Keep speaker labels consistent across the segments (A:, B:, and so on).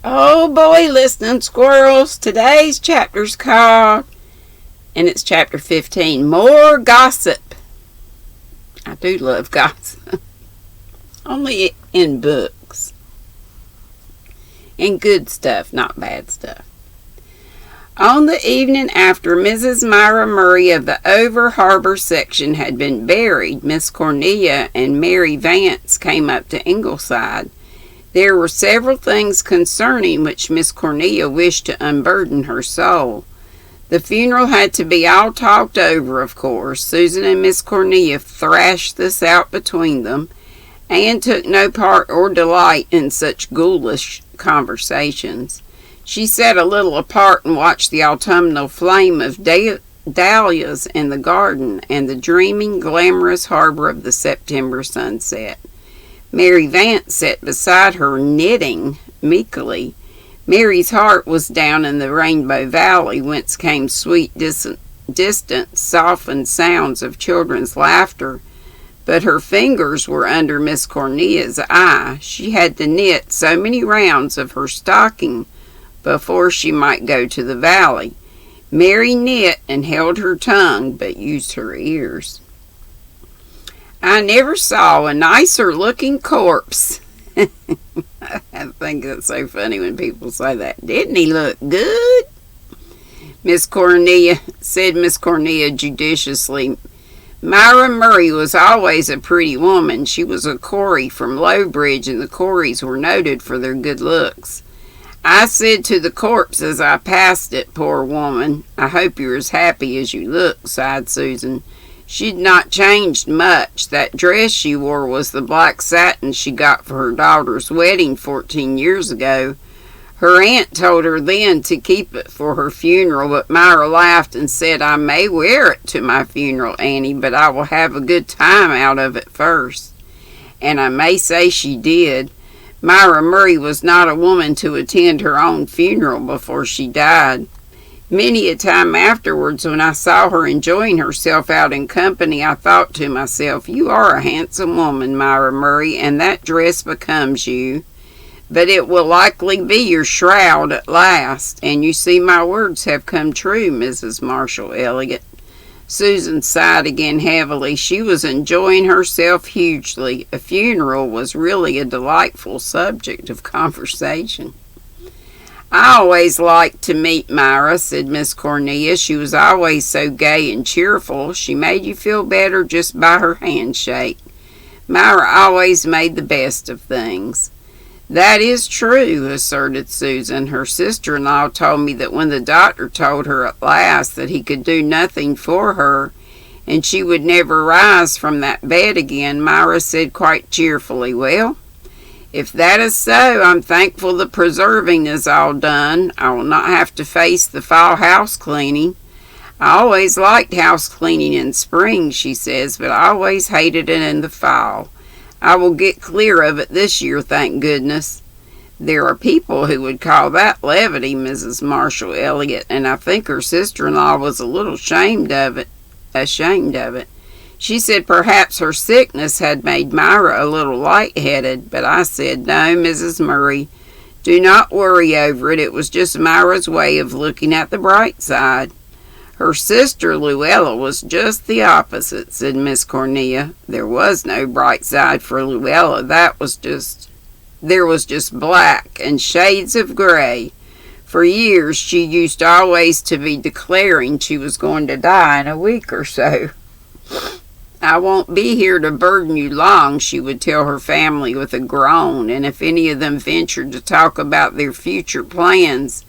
A: Oh boy, listening squirrels, today's chapter's called, and it's chapter 15, More Gossip. I do love gossip. Only in books. And good stuff, not bad stuff. On the evening after Mrs. Myra Murray of the Over Harbor section had been buried, Miss Cornelia and Mary Vance came up to Ingleside. There were several things concerning which Miss Cornelia wished to unburden her soul. The funeral had to be all talked over, of course. Susan and Miss Cornelia thrashed this out between them. Anne took no part or delight in such ghoulish conversations. She sat a little apart and watched the autumnal flame of dahlias in the garden and the dreaming, glamorous harbor of the September sunset. Mary Vance sat beside her, knitting meekly. Mary's heart was down in the Rainbow Valley, whence came sweet, distant, softened sounds of children's laughter. But her fingers were under Miss Cornelia's eye. She had to knit so many rounds of her stocking before she might go to the valley. Mary knit and held her tongue, but used her ears. I never saw a nicer looking corpse. I think that's so funny when people say that. Didn't he look good? Miss Cornelia judiciously. Myra Murray was always a pretty woman. She was a Corey from Lowbridge, and the Coreys were noted for their good looks. I said to the corpse as I passed it, poor woman, I hope you're as happy as you look, sighed Susan. She'd not changed much. That dress she wore was the black satin she got for her daughter's wedding 14 years ago. Her aunt told her then to keep it for her funeral, but Myra laughed and said, I may wear it to my funeral, Annie, but I will have a good time out of it first. And I may say she did. Myra Murray was not a woman to attend her own funeral before she died. Many a time afterwards, when I saw her enjoying herself out in company, I thought to myself, you are a handsome woman, Myra Murray, and that dress becomes you. But it will likely be your shroud at last, and you see my words have come true, Mrs. Marshall Elliott. Susan sighed again heavily. She was enjoying herself hugely. A funeral was really a delightful subject of conversation. I always liked to meet Myra, said Miss Cornelia. She was always so gay and cheerful. She made you feel better just by her handshake. Myra always made the best of things. That is true, asserted Susan. Her sister-in-law told me that when the doctor told her at last that he could do nothing for her and she would never rise from that bed again, Myra said quite cheerfully, well, if that is so, I'm thankful the preserving is all done. I will not have to face the fall house cleaning. I always liked house cleaning in spring, she says, but I always hated it in the fall. I will get clear of it this year, thank goodness. There are people who would call that levity, Mrs. Marshall Elliott, and I think her sister-in-law was a little ashamed of it. She said perhaps her sickness had made Myra a little light-headed, but I said, no, Mrs. Murray, do not worry over it. It was just Myra's way of looking at the bright side. Her sister Luella was just the opposite, said Miss Cornelia. There was no bright side for Luella. There was just black and shades of gray. For years she used always to be declaring she was going to die in a week or so. I won't be here to burden you long, she would tell her family with a groan, and if any of them ventured to talk about their future plans,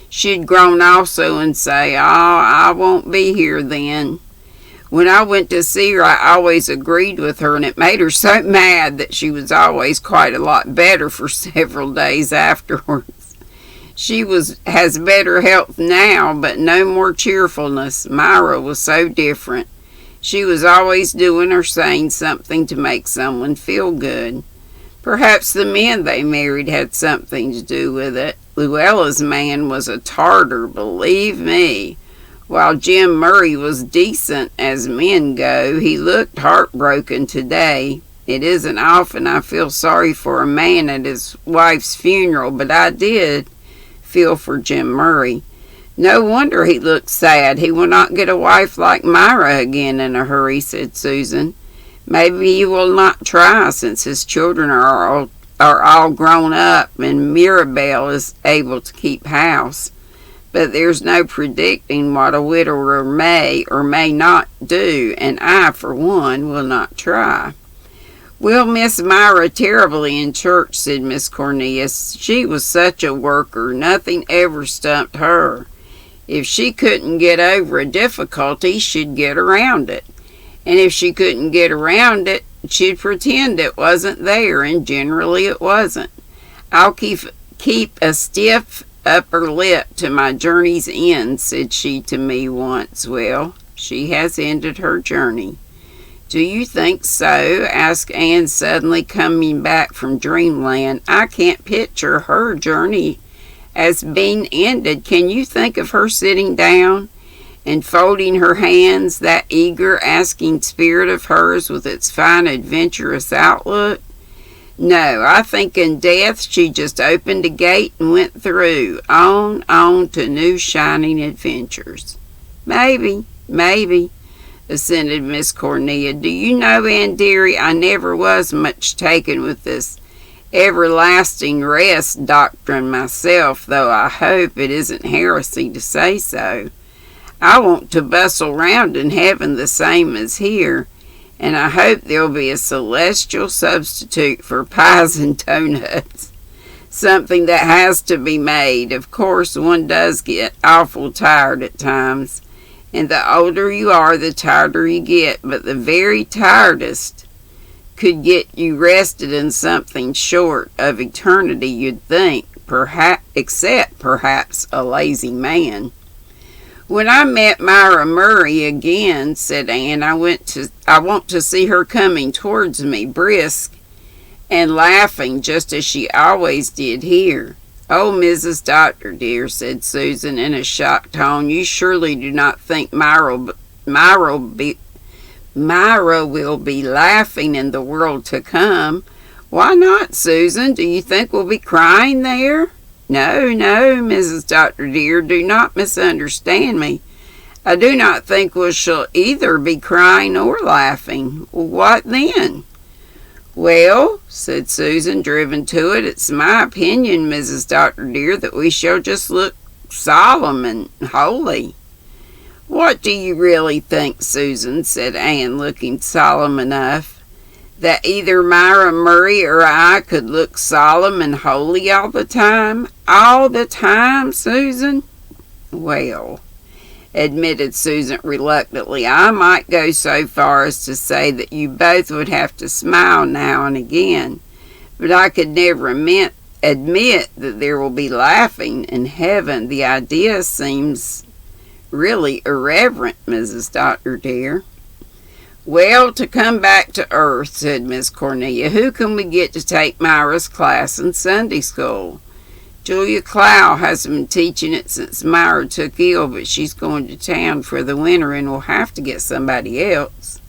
A: she'd groan also and say, I won't be here then. When I went to see her, I always agreed with her, and it made her so mad that she was always quite a lot better for several days afterwards. She has better health now, but no more cheerfulness. Myra was so different. She was always doing or saying something to make someone feel good. Perhaps the men they married had something to do with it. Luella's man was a tartar, believe me. While Jim Murray was decent as men go, he looked heartbroken today. It isn't often I feel sorry for a man at his wife's funeral, but I did feel for Jim Murray. No wonder he looks sad. He will not get a wife like Myra again in a hurry, said Susan. Maybe he will not try, since his children are all grown up and Mirabelle is able to keep house. But there's no predicting what a widower may or may not do, and I, for one, will not try. We'll miss Myra terribly in church, said Miss Cornelia. She was such a worker. Nothing ever stumped her. If she couldn't get over a difficulty, she'd get around it. And if she couldn't get around it, she'd pretend it wasn't there, and generally it wasn't. I'll keep a stiff upper lip to my journey's end, said she to me once. Well, she has ended her journey. Do you think so? Asked Anne, suddenly coming back from dreamland. I can't picture her journey as being ended. Can you think of her sitting down and folding her hands, that eager, asking spirit of hers with its fine, adventurous outlook? No, I think in death she just opened a gate and went through, on to new shining adventures. Maybe, assented Miss Cornelia. Do you know, Ann dearie, I never was much taken with this everlasting rest doctrine myself, though I hope it isn't heresy to say so. I want to bustle round in heaven the same as here, and I hope there'll be a celestial substitute for pies and doughnuts. Something that has to be made. Of course, one does get awful tired at times, and the older you are, the tireder you get, but the very tiredest could get you rested in something short of eternity, you'd think, except perhaps a lazy man. When I met Myra Murray again, said Anne, I want to see her coming towards me, brisk and laughing, just as she always did here. Oh, Mrs. Doctor, dear, said Susan in a shocked tone, you surely do not think Myra will be laughing in the world to come. Why not, Susan? Do you think we'll be crying there? No, Mrs. Doctor, dear, do not misunderstand me. I do not think we shall either be crying or laughing. What then? Well, said Susan, driven to it, it's my opinion, Mrs. Doctor, dear, that we shall just look solemn and holy. What do you really think, Susan? Said Anne, looking solemn enough. That either Myra Murray or I could look solemn and holy all the time? All the time, Susan? Well, admitted Susan reluctantly, I might go so far as to say that you both would have to smile now and again, but I could never admit that there will be laughing in heaven. The idea seems really irreverent, Mrs. Doctor, dear. Well, to come back to earth, said Miss Cornelia, who can we get to take Myra's class in Sunday school? Julia Clow has been teaching it since Myra took ill, but she's going to town for the winter and will have to get somebody else.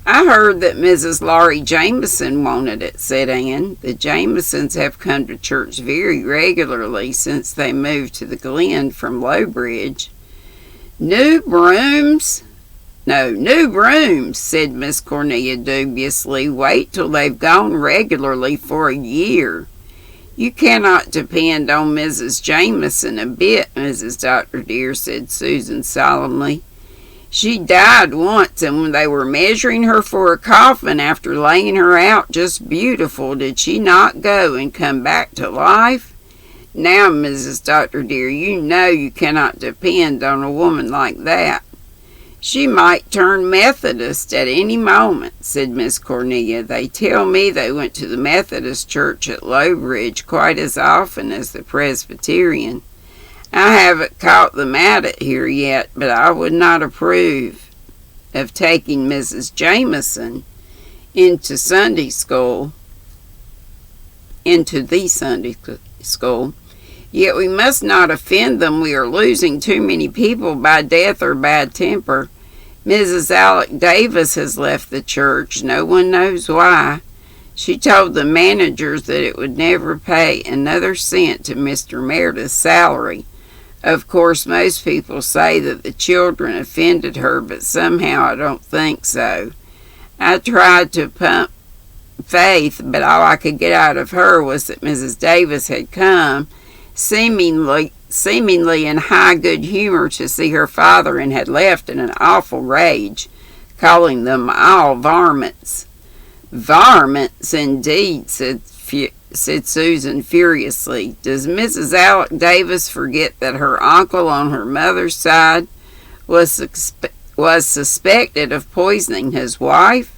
A: I heard that Mrs. Laurie Jameson wanted it, said Anne. The Jamesons have come to church very regularly since they moved to the Glen from Lowbridge. New brooms, said Miss Cornelia dubiously. Wait till they've gone regularly for a year. You cannot depend on Mrs. Jameson a bit, Mrs. Doctor, dear, said Susan solemnly. She died once, and when they were measuring her for a coffin after laying her out just beautiful, did she not go and come back to life? Now, Mrs. Doctor, dear, you know you cannot depend on a woman like that. She might turn Methodist at any moment, said Miss Cornelia. They tell me they went to the Methodist church at Lowbridge quite as often as the Presbyterian. I haven't caught them at it here yet, but I would not approve of taking Mrs. Jameson into the Sunday school. Yet we must not offend them. We are losing too many people by death or bad temper. Mrs. Alec Davis has left the church. No one knows why. She told the managers that it would never pay another cent to Mr. Meredith's salary. Of course, most people say that the children offended her, but somehow I don't think so. I tried to pump faith, but all I could get out of her was that Mrs. Davis had come, seemingly in high good humor, to see her father, and had left in an awful rage, calling them all varmints. "Varmints, indeed," said Susan furiously. "Does Mrs. Alec Davis forget that her uncle on her mother's side was suspected of poisoning his wife?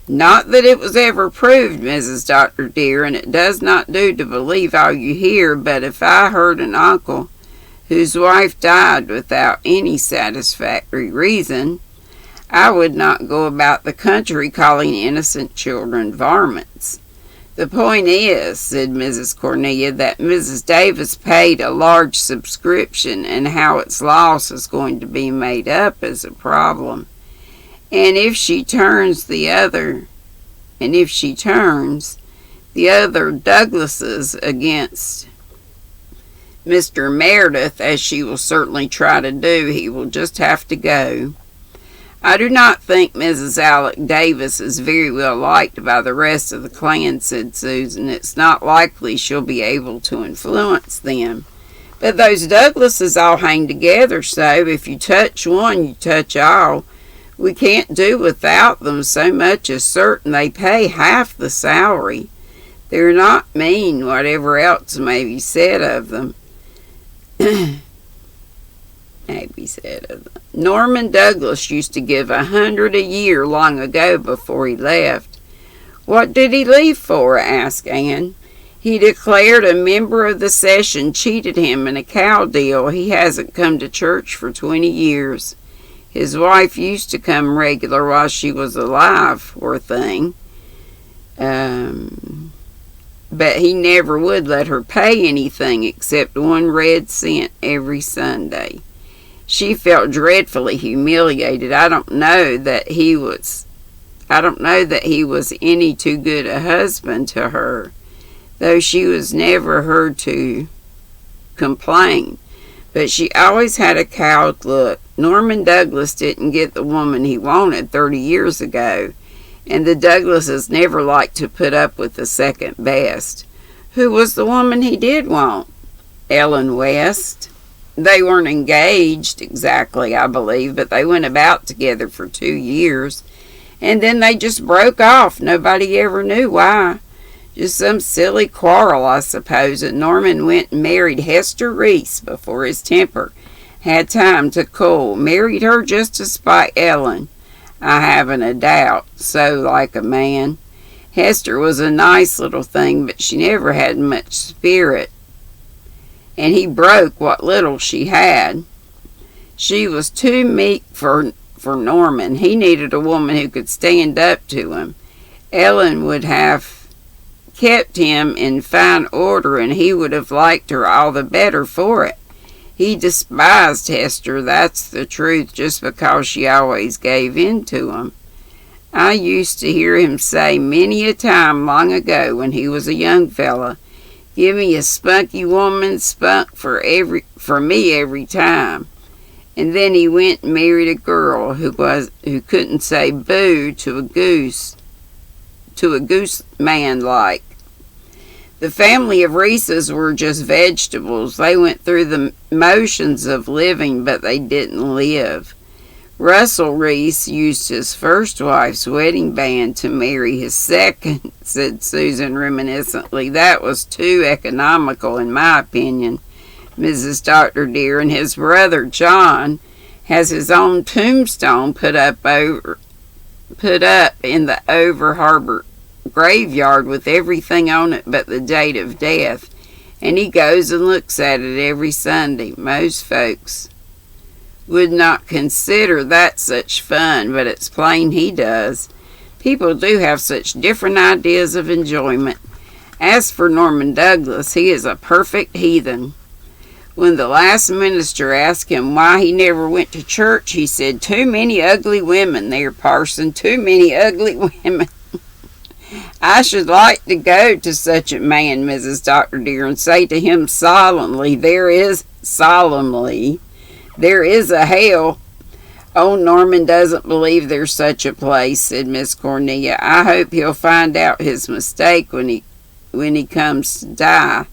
A: Not that it was ever proved, Mrs. Dr. dear, and it does not do to believe all you hear, but if I heard an uncle whose wife died without any satisfactory reason, I would not go about the country calling innocent children varmints. The point is," said Mrs. Cornelia, "that Mrs. Davis paid a large subscription, and how its loss is going to be made up is a problem. And if she turns the other Douglases against Mr. Meredith, as she will certainly try to do, he will just have to go." "I do not think Mrs. Alec Davis is very well liked by the rest of the clan," said Susan. "It's not likely she'll be able to influence them. But those Douglases all hang together so. If you touch one, you touch all. We can't do without them, so much is certain. They pay half the salary. They're not mean, whatever else may be said of them." "Norman Douglas used to give 100 a year long ago before he left." "What did he leave for?" asked Anne. "He declared a member of the session cheated him in a cow deal. He hasn't come to church for 20 years. His wife used to come regular while she was alive, poor thing. But he never would let her pay anything except 1 red cent every Sunday. She felt dreadfully humiliated. I don't know that he was any too good a husband to her, though she was never heard to complain. But she always had a cowed look. Norman Douglas didn't get the woman he wanted 30 years ago, and the Douglases never liked to put up with the second best." "Who was the woman he did want?" "Ellen West. They weren't engaged exactly, I believe, but they went about together for 2 years, and then they just broke off. Nobody ever knew why. Just some silly quarrel, I suppose, and Norman went and married Hester Reese before his temper had time to cool. Married her just to spite Ellen, I haven't a doubt. So like a man. Hester was a nice little thing, but she never had much spirit, and he broke what little she had. She was too meek for Norman. He needed a woman who could stand up to him. Ellen would have kept him in fine order, and he would have liked her all the better for it. He despised Hester, that's the truth, just because she always gave in to him. I used to hear him say many a time long ago when he was a young fella, 'Give me a spunky woman, spunk for me every time.' And then he went and married a girl who couldn't say boo to a goose man like. The family of Reeses were just vegetables. They went through the motions of living, but they didn't live. Russell Reese used his first wife's wedding band to marry his second," said Susan reminiscently. "That was too economical, in my opinion, Mrs. Dr. dear, and his brother John has his own tombstone put up in the Over Harbor graveyard with everything on it but the date of death, and he goes and looks at it every Sunday. Most folks would not consider that such fun, but it's plain he does. People do have such different ideas of enjoyment. As for Norman Douglas, he is a perfect heathen. When the last minister asked him why he never went to church, he said, 'Too many ugly women there, parson, too many ugly women.' I should like to go to such a man, Mrs. Dr. Dear, and say to him solemnly, there is a hell. Old Norman doesn't believe there's such a place, said Miss Cornelia. I hope he'll find out his mistake when he comes to die.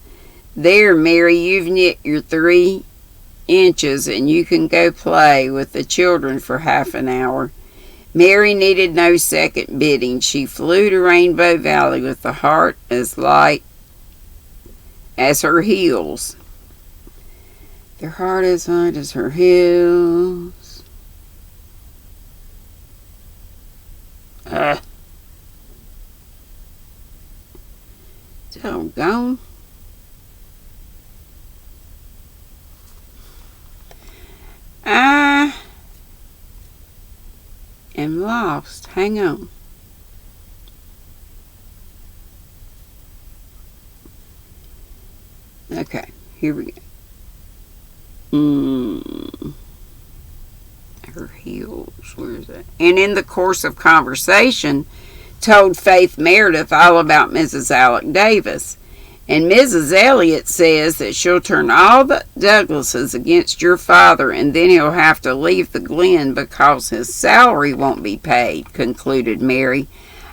A: There, Mary, you've knit your 3 inches, and you can go play with the children for half an hour. Mary needed no second bidding. She flew to Rainbow Valley with a heart as light as her heels. Their heart as light as her heels. Doggone. I am lost. Hang on. Okay, here we go. Her heels, where is that? And in the course of conversation, told Faith Meredith all about Mrs. Alec Davis. And Mrs. Elliott says that she'll turn all the Douglases against your father, and then he'll have to leave the Glen because his salary won't be paid, concluded Mary.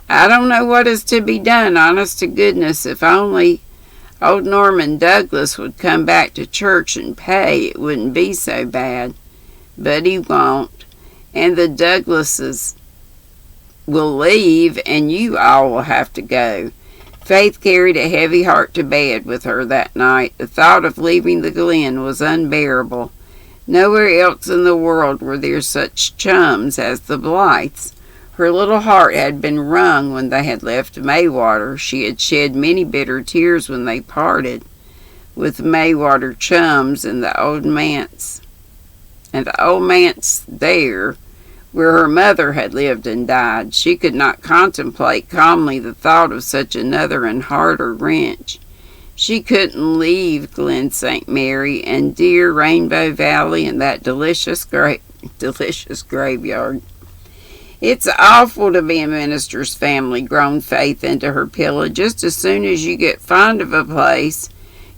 A: I don't know what is to be done, honest to goodness. If only old Norman Douglas would come back to church and pay, it wouldn't be so bad. But he won't, and the Douglases will leave, and you all will have to go. Faith carried a heavy heart to bed with her that night. The thought of leaving the Glen was unbearable. Nowhere else in the world were there such chums as the Blythes. Her little heart had been wrung when they had left Maywater. She had shed many bitter tears when they parted with Maywater chums and the old manse there, where her mother had lived and died. She could not contemplate calmly the thought of such another and harder wrench. She couldn't leave Glen St. Mary and dear Rainbow Valley and that delicious graveyard. It's awful to be a minister's family, groaned Faith into her pillow. Just as soon as you get fond of a place,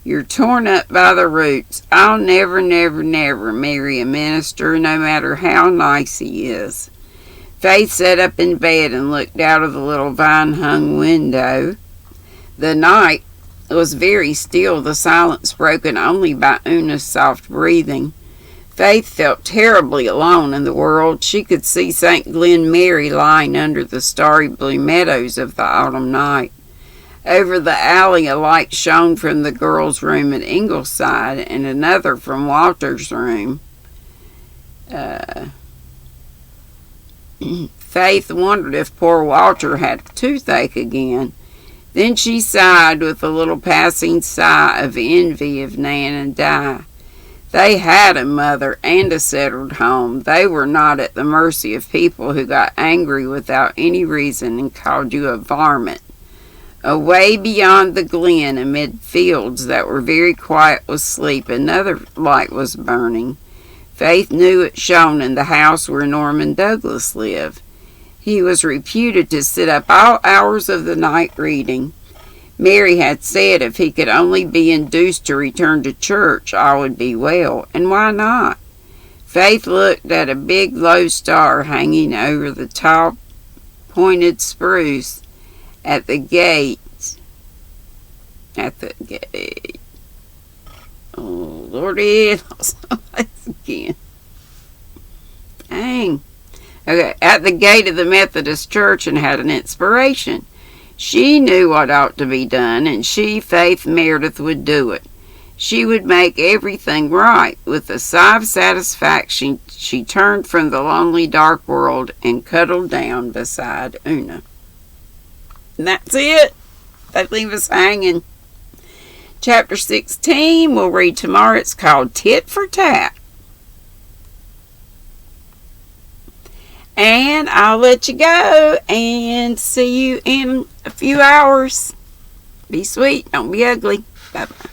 A: you're torn up by the roots. I'll never, never, never marry a minister, no matter how nice he is. Faith sat up in bed and looked out of the little vine-hung window. The night was very still, the silence broken only by Una's soft breathing. Faith felt terribly alone in the world. She could see St. Glen Mary lying under the starry blue meadows of the autumn night. Over the alley a light shone from the girls' room at Ingleside and another from Walter's room. Faith wondered if poor Walter had toothache again. Then she sighed with a little passing sigh of envy of Nan and Di. They had a mother and a settled home. They were not at the mercy of people who got angry without any reason and called you a varmint. Away beyond the Glen, amid fields that were very quiet with sleep, another light was burning. Faith knew it shone in the house where Norman Douglas lived. He was reputed to sit up all hours of the night reading. Mary had said if he could only be induced to return to church, all would be well, and why not? Faith looked at a big low star hanging over the tall pointed spruce at the gate. Oh, Lordy, again. Dang. Okay, at the gate of the Methodist church and had an inspiration. She knew what ought to be done, and she, Faith Meredith, would do it. She would make everything right. With a sigh of satisfaction, she turned from the lonely, dark world and cuddled down beside Una. And that's it. They leave us hanging. Chapter 16 we'll read tomorrow. It's called Tit for Tat. And I'll let you go and see you in a few hours. Be sweet. Don't be ugly. Bye-bye.